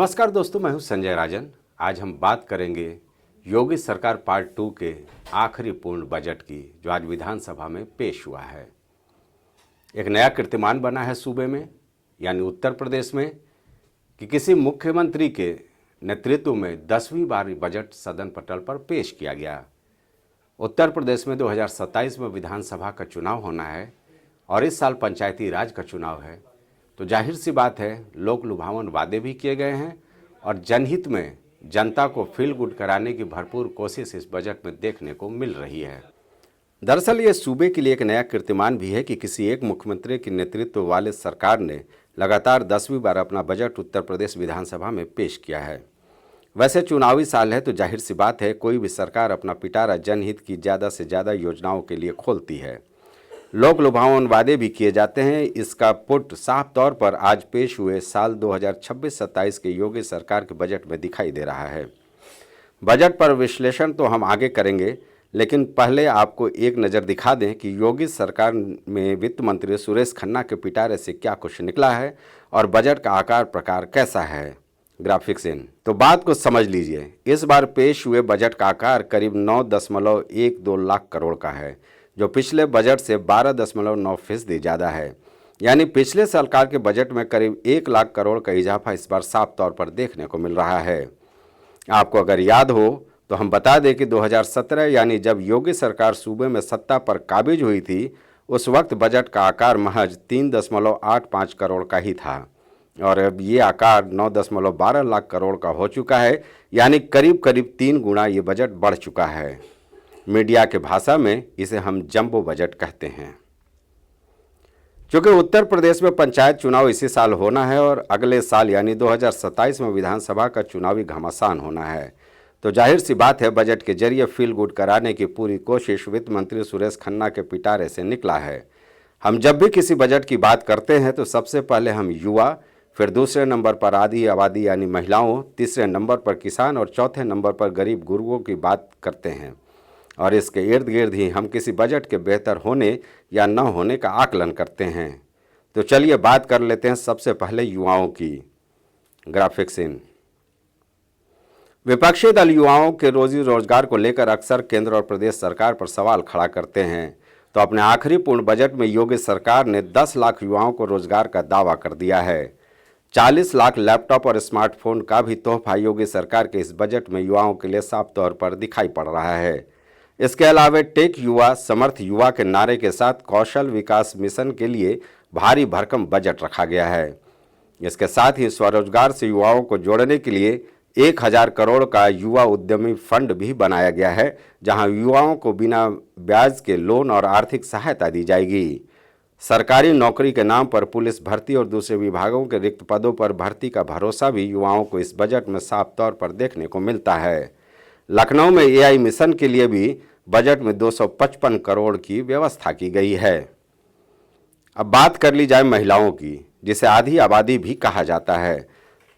नमस्कार दोस्तों, मैं हूं संजय राजन। आज हम बात करेंगे योगी सरकार पार्ट 2 के आखिरी पूर्ण बजट की, जो आज विधानसभा में पेश हुआ है। एक नया कीर्तिमान बना है सूबे में, यानी उत्तर प्रदेश में, कि किसी मुख्यमंत्री के नेतृत्व में 10वीं बार बजट सदन पटल पर पेश किया गया। उत्तर प्रदेश में 2027 में विधानसभा का चुनाव होना है और इस साल पंचायती राज का चुनाव है, तो जाहिर सी बात है लोक लुभावन वादे भी किए गए हैं और जनहित में जनता को फील गुड कराने की भरपूर कोशिश इस बजट में देखने को मिल रही है। दरअसल ये सूबे के लिए एक नया कीर्तिमान भी है कि किसी एक मुख्यमंत्री के नेतृत्व वाले सरकार ने लगातार 10वीं बार अपना बजट उत्तर प्रदेश विधानसभा में पेश किया है। वैसे चुनावी साल है तो जाहिर सी बात है कोई भी सरकार अपना पिटारा जनहित की ज़्यादा से ज़्यादा योजनाओं के लिए खोलती है। लोक लुभावन वादे भी किए जाते हैं। इसका पुट साफ तौर पर आज पेश हुए साल 2026-27 के योगी सरकार के बजट में दिखाई दे रहा है। बजट पर विश्लेषण तो हम आगे करेंगे, लेकिन पहले आपको एक नज़र दिखा दें कि योगी सरकार में वित्त मंत्री सुरेश खन्ना के पिटारे से क्या कुछ निकला है और बजट का आकार प्रकार कैसा है। ग्राफिक्स इन तो बात को समझ लीजिए। इस बार पेश हुए बजट का आकार करीब 9.12 लाख करोड़ का है, जो पिछले बजट से 12.9% ज़्यादा है। यानी पिछले सरकार के बजट में करीब 1 लाख करोड़ का इजाफा इस बार साफ तौर पर देखने को मिल रहा है। आपको अगर याद हो तो हम बता दें कि 2017 यानी जब योगी सरकार सूबे में सत्ता पर काबिज हुई थी, उस वक्त बजट का आकार महज 3.85 करोड़ का ही था और अब ये आकार 9.12 लाख करोड़ का हो चुका है। यानी करीब करीब 3 गुना ये बजट बढ़ चुका है। मीडिया के भाषा में इसे हम जंबो बजट कहते हैं। क्योंकि उत्तर प्रदेश में पंचायत चुनाव इसी साल होना है और अगले साल यानी 2027 में विधानसभा का चुनावी घमासान होना है, तो जाहिर सी बात है बजट के जरिए फील गुड कराने की पूरी कोशिश वित्त मंत्री सुरेश खन्ना के पिटारे से निकला है। हम जब भी किसी बजट की बात करते हैं तो सबसे पहले हम युवा, फिर दूसरे नंबर पर आधी आबादी यानी महिलाओं, तीसरे नंबर पर किसान और चौथे नंबर पर गरीब गुरुओं की बात करते हैं और इसके इर्द गिर्द ही हम किसी बजट के बेहतर होने या न होने का आकलन करते हैं। तो चलिए बात कर लेते हैं सबसे पहले युवाओं की। ग्राफिक्स इन विपक्षी दल युवाओं के रोजी रोजगार को लेकर अक्सर केंद्र और प्रदेश सरकार पर सवाल खड़ा करते हैं, तो अपने आखिरी पूर्ण बजट में योगी सरकार ने 10 लाख युवाओं को रोजगार का दावा कर दिया है। 40 लाख लैपटॉप और स्मार्टफोन का भी तोहफा योगी सरकार के इस बजट में युवाओं के लिए साफ तौर पर दिखाई पड़ रहा है। इसके अलावा टेक युवा समर्थ युवा के नारे के साथ कौशल विकास मिशन के लिए भारी भरकम बजट रखा गया है। इसके साथ ही स्वरोजगार से युवाओं को जोड़ने के लिए 1000 करोड़ का युवा उद्यमी फंड भी बनाया गया है, जहां युवाओं को बिना ब्याज के लोन और आर्थिक सहायता दी जाएगी। सरकारी नौकरी के नाम पर पुलिस भर्ती और दूसरे विभागों के रिक्त पदों पर भर्ती का भरोसा भी युवाओं को इस बजट में साफ तौर पर देखने को मिलता है। लखनऊ में एआई मिशन के लिए भी बजट में 255 करोड़ की व्यवस्था की गई है। अब बात कर ली जाए महिलाओं की, जिसे आधी आबादी भी कहा जाता है।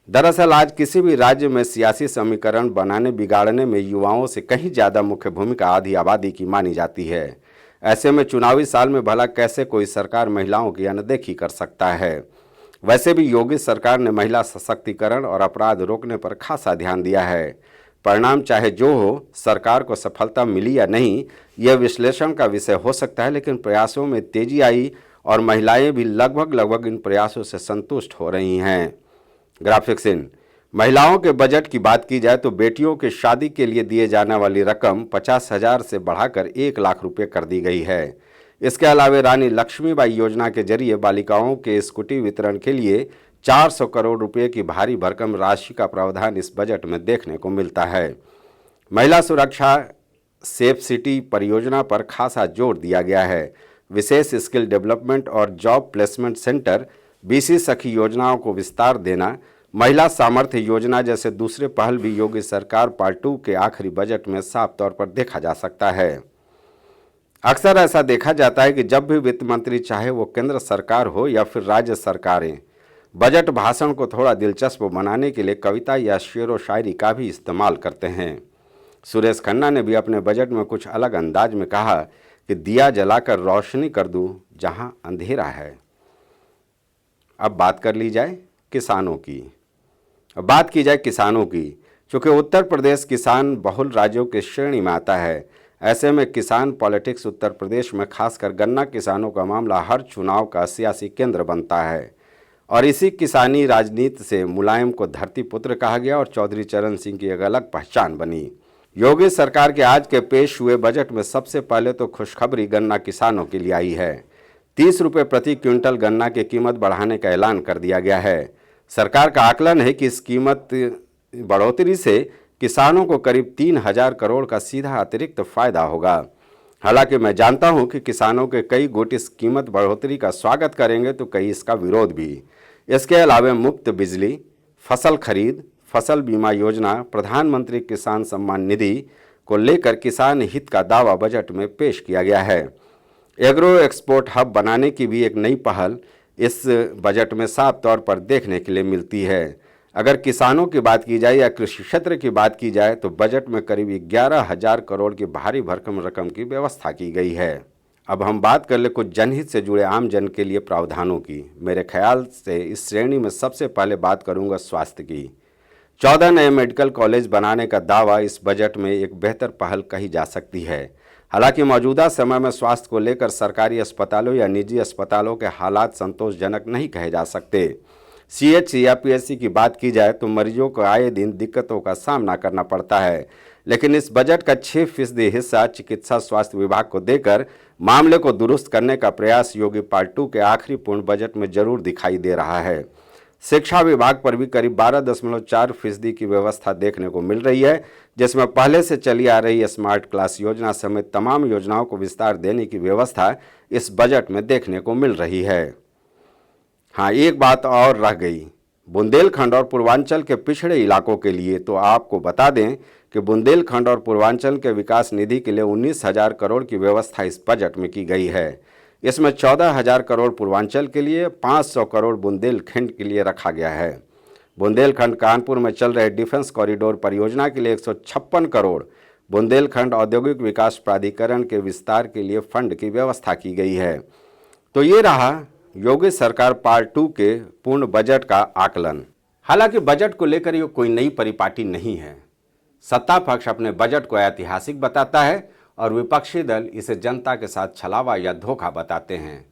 दरअसल आज किसी भी राज्य में सियासी समीकरण बनाने बिगाड़ने में युवाओं से कहीं ज़्यादा मुख्य भूमिका आधी आबादी की मानी जाती है। ऐसे में चुनावी साल में भला कैसे कोई सरकार महिलाओं की अनदेखी कर सकता है। वैसे भी योगी सरकार ने महिला सशक्तिकरण और अपराध रोकने पर खासा ध्यान दिया है। परिणाम चाहे जो हो, सरकार को सफलता मिली या नहीं, यह विश्लेषण का विषय हो सकता है, लेकिन प्रयासों में तेजी आई और महिलाएं भी लगभग इन प्रयासों से संतुष्ट हो रही हैं। ग्राफिक्स इन महिलाओं के बजट की बात की जाए तो बेटियों की शादी के लिए दिए जाने वाली रकम 50,000 से बढ़ाकर 1 लाख रुपये कर दी गई है। इसके अलावा रानी लक्ष्मीबाई योजना के जरिए बालिकाओं के स्कूटी वितरण के लिए 400 करोड़ रुपए की भारी भरकम राशि का प्रावधान इस बजट में देखने को मिलता है। महिला सुरक्षा सेफ सिटी परियोजना पर खासा जोर दिया गया है। विशेष स्किल डेवलपमेंट और जॉब प्लेसमेंट सेंटर, बीसी सखी योजनाओं को विस्तार देना, महिला सामर्थ्य योजना जैसे दूसरे पहल भी योगी सरकार पार्ट 2 के आखिरी बजट में साफ तौर पर देखा जा सकता है। अक्सर ऐसा देखा जाता है कि जब भी वित्त मंत्री, चाहे वो केंद्र सरकार हो या फिर राज्य सरकारें, बजट भाषण को थोड़ा दिलचस्प बनाने के लिए कविता या शेर व शायरी का भी इस्तेमाल करते हैं। सुरेश खन्ना ने भी अपने बजट में कुछ अलग अंदाज में कहा कि दिया जलाकर रोशनी कर दूं जहां अंधेरा है। अब बात कर ली जाए किसानों की। अब बात की जाए किसानों की, चूँकि उत्तर प्रदेश किसान बहुल राज्यों की श्रेणी में आता है, ऐसे में किसान पॉलिटिक्स उत्तर प्रदेश में खासकर गन्ना किसानों का मामला हर चुनाव का सियासी केंद्र बनता है। और इसी किसानी राजनीति से मुलायम को धरती पुत्र कहा गया और चौधरी चरण सिंह की एक अलग पहचान बनी। योगी सरकार के आज के पेश हुए बजट में सबसे पहले तो खुशखबरी गन्ना किसानों के लिए आई है। 30 रुपये प्रति क्विंटल गन्ना की कीमत बढ़ाने का ऐलान कर दिया गया है। सरकार का आकलन है कि इस कीमत बढ़ोतरी से किसानों को करीब 3,000 करोड़ का सीधा अतिरिक्त फायदा होगा। हालांकि मैं जानता हूं कि किसानों के कई गुट इस कीमत बढ़ोतरी का स्वागत करेंगे तो कई इसका विरोध भी। इसके अलावा मुफ्त बिजली, फसल खरीद, फसल बीमा योजना, प्रधानमंत्री किसान सम्मान निधि को लेकर किसान हित का दावा बजट में पेश किया गया है। एग्रो एक्सपोर्ट हब बनाने की भी एक नई पहल इस बजट में साफ तौर पर देखने के लिए मिलती है। अगर किसानों की बात की जाए या कृषि क्षेत्र की बात की जाए तो बजट में करीब 11,000 करोड़ की भारी भरकम रकम की व्यवस्था की गई है। अब हम बात कर ले कुछ जनहित से जुड़े आम जन के लिए प्रावधानों की। मेरे ख्याल से इस श्रेणी में सबसे पहले बात करूंगा स्वास्थ्य की। 14 नए मेडिकल कॉलेज बनाने का दावा इस बजट में एक बेहतर पहल कही जा सकती है। हालांकि मौजूदा समय में स्वास्थ्य को लेकर सरकारी अस्पतालों या निजी अस्पतालों के हालात संतोषजनक नहीं कहे जा सकते। सीएचसी या पीएचसी की बात की जाए तो मरीजों को आए दिन दिक्कतों का सामना करना पड़ता है, लेकिन इस बजट का 6% हिस्सा चिकित्सा स्वास्थ्य विभाग को देकर मामले को दुरुस्त करने का प्रयास योगी पार्ट 2 के आखिरी पूर्ण बजट में जरूर दिखाई दे रहा है। शिक्षा विभाग पर भी करीब 12.4% की व्यवस्था देखने को मिल रही है, जिसमें पहले से चली आ रही स्मार्ट क्लास योजना समेत तमाम योजनाओं को विस्तार देने की व्यवस्था इस बजट में देखने को मिल रही है। हाँ, एक बात और रह गई, बुंदेलखंड और पूर्वांचल के पिछड़े इलाकों के लिए। तो आपको बता दें कि बुंदेलखंड और पूर्वांचल के विकास निधि के लिए 19,000 करोड़ की व्यवस्था इस बजट में की गई है। इसमें 14,000 करोड़ पूर्वांचल के लिए, 500 करोड़ बुंदेलखंड के लिए रखा गया है। बुंदेलखंड कानपुर में चल रहे डिफेंस कॉरिडोर परियोजना के लिए 156 करोड़, बुंदेलखंड औद्योगिक विकास प्राधिकरण के विस्तार के लिए फंड की व्यवस्था की गई है। तो ये रहा योगी सरकार पार्ट 2 के पूर्ण बजट का आकलन। हालांकि बजट को लेकर ये कोई नई परिपाटी नहीं है। सत्ता पक्ष अपने बजट को ऐतिहासिक बताता है और विपक्षी दल इसे जनता के साथ छलावा या धोखा बताते हैं।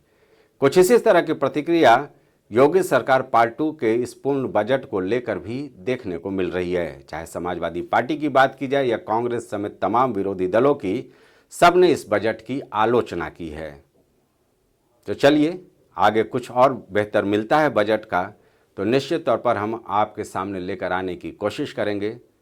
कुछ इसी तरह की प्रतिक्रिया योगी सरकार पार्ट 2 के इस पूर्ण बजट को लेकर भी देखने को मिल रही है। चाहे समाजवादी पार्टी की बात की जाए या कांग्रेस समेत तमाम विरोधी दलों की, सबने इस बजट की आलोचना की है। तो चलिए, आगे कुछ और बेहतर मिलता है बजट का तो निश्चित तौर पर हम आपके सामने लेकर आने की कोशिश करेंगे।